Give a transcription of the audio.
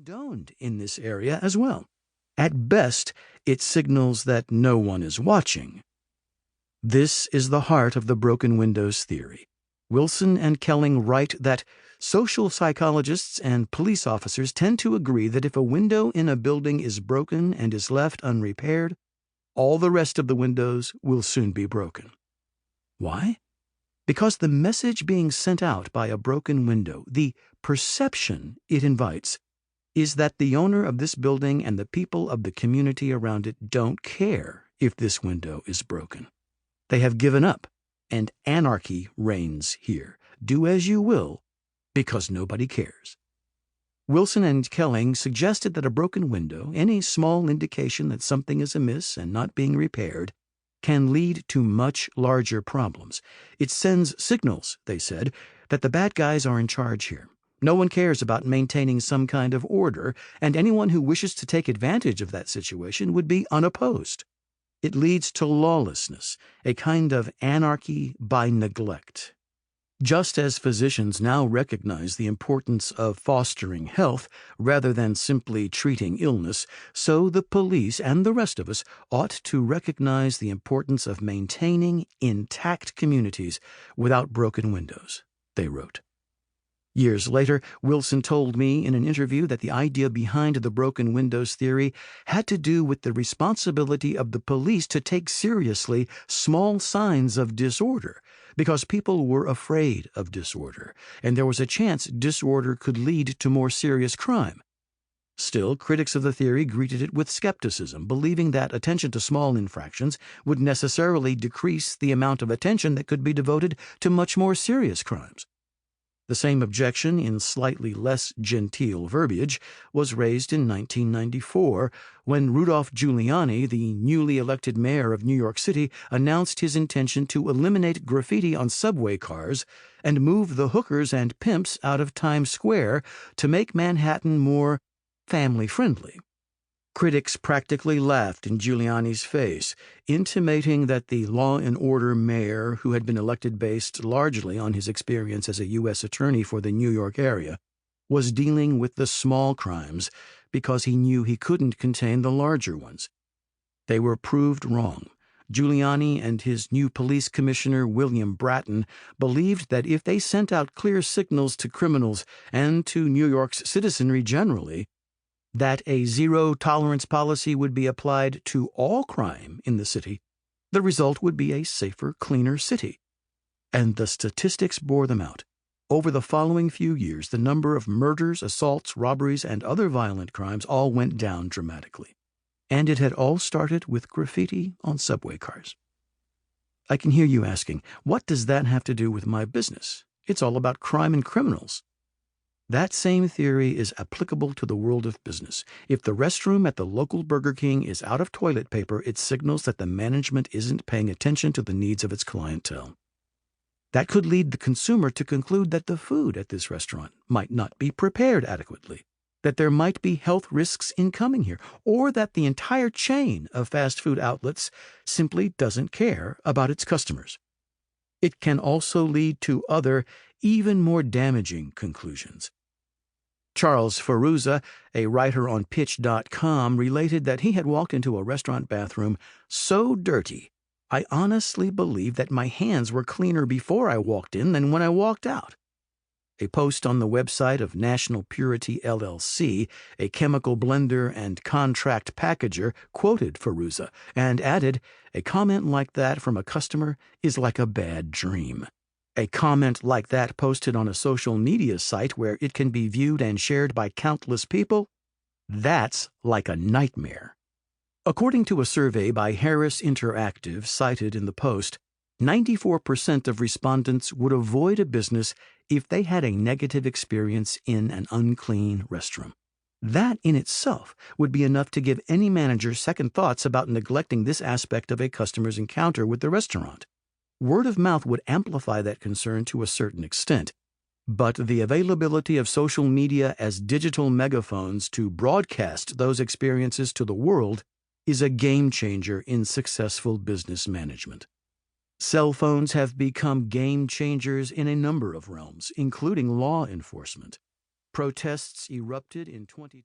condoned in this area as well. At best, it signals that no one is watching. This is the heart of the broken windows theory. Wilson and Kelling write that social psychologists and police officers tend to agree that if a window in a building is broken and is left unrepaired, all the rest of the windows will soon be broken. Why? Because the message being sent out by a broken window, the perception it invites, is that the owner of this building and the people of the community around it don't care if this window is broken. They have given up, and anarchy reigns here. Do as you will, because nobody cares. Wilson and Kelling suggested that a broken window, any small indication that something is amiss and not being repaired, can lead to much larger problems. It sends signals, they said, that the bad guys are in charge here. No one cares about maintaining some kind of order, and anyone who wishes to take advantage of that situation would be unopposed. It leads to lawlessness, a kind of anarchy by neglect. Just as physicians now recognize the importance of fostering health rather than simply treating illness, so the police and the rest of us ought to recognize the importance of maintaining intact communities without broken windows, they wrote. Years later, Wilson told me in an interview that the idea behind the broken windows theory had to do with the responsibility of the police to take seriously small signs of disorder, because people were afraid of disorder, and there was a chance disorder could lead to more serious crime. Still, critics of the theory greeted it with skepticism, believing that attention to small infractions would necessarily decrease the amount of attention that could be devoted to much more serious crimes. The same objection, in slightly less genteel verbiage, was raised in 1994 when Rudolph Giuliani, the newly elected mayor of New York City, announced his intention to eliminate graffiti on subway cars and move the hookers and pimps out of Times Square to make Manhattan more family-friendly. Critics practically laughed in Giuliani's face, intimating that the law and order mayor, who had been elected based largely on his experience as a U.S. attorney for the New York area, was dealing with the small crimes because he knew he couldn't contain the larger ones. They were proved wrong. Giuliani and his new police commissioner, William Bratton, believed that if they sent out clear signals to criminals and to New York's citizenry generally, that a zero-tolerance policy would be applied to all crime in the city, the result would be a safer, cleaner city. And the statistics bore them out. Over the following few years, the number of murders, assaults, robberies, and other violent crimes all went down dramatically. And it had all started with graffiti on subway cars. I can hear you asking, what does that have to do with my business? It's all about crime and criminals. That same theory is applicable to the world of business. If the restroom at the local Burger King is out of toilet paper, it signals that the management isn't paying attention to the needs of its clientele. That could lead the consumer to conclude that the food at this restaurant might not be prepared adequately, that there might be health risks in coming here, or that the entire chain of fast food outlets simply doesn't care about its customers. It can also lead to other, even more damaging conclusions. Charles Ferruza, a writer on Pitch.com, related that he had walked into a restaurant bathroom so dirty, I honestly believed that my hands were cleaner before I walked in than when I walked out. A post on the website of National Purity LLC, a chemical blender and contract packager, quoted Ferruza and added, "A comment like that from a customer is like a bad dream." A comment like that posted on a social media site where it can be viewed and shared by countless people, that's like a nightmare. According to a survey by Harris Interactive cited in the post, 94% of respondents would avoid a business if they had a negative experience in an unclean restroom. That in itself would be enough to give any manager second thoughts about neglecting this aspect of a customer's encounter with the restaurant. Word of mouth would amplify that concern to a certain extent, but the availability of social media as digital megaphones to broadcast those experiences to the world is a game changer in successful business management. Cell phones have become game changers in a number of realms, including law enforcement. Protests erupted in 2020.